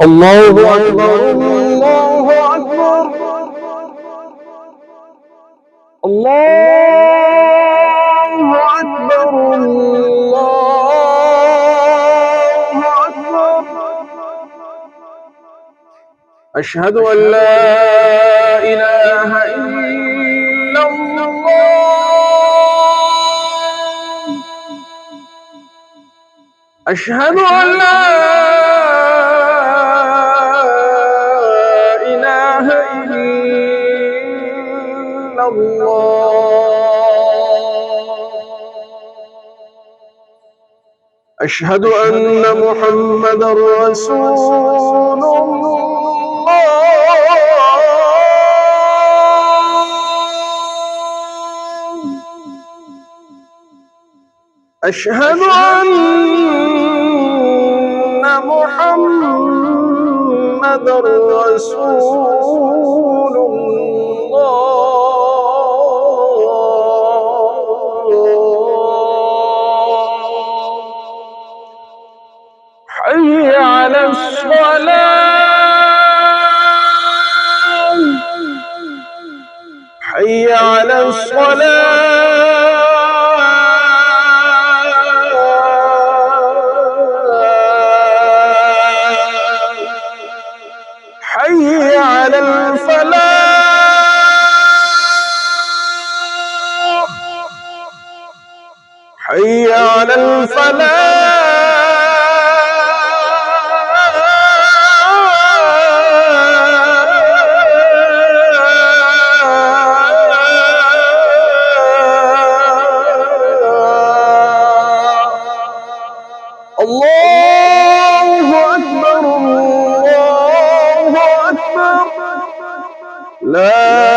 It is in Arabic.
الله أكبر الله أكبر الله أكبر الله أكبر. أشهد أن لا إله إلا الله. أشهد أن لا إله إلا الله. أشهد أن محمدا رسول الله. أشهد أن محمدا رسول الله. حي على الصلاة حي على الصلاة. حي على الفلاح حي على الفلاح. الله أكبر الله أكبر. لا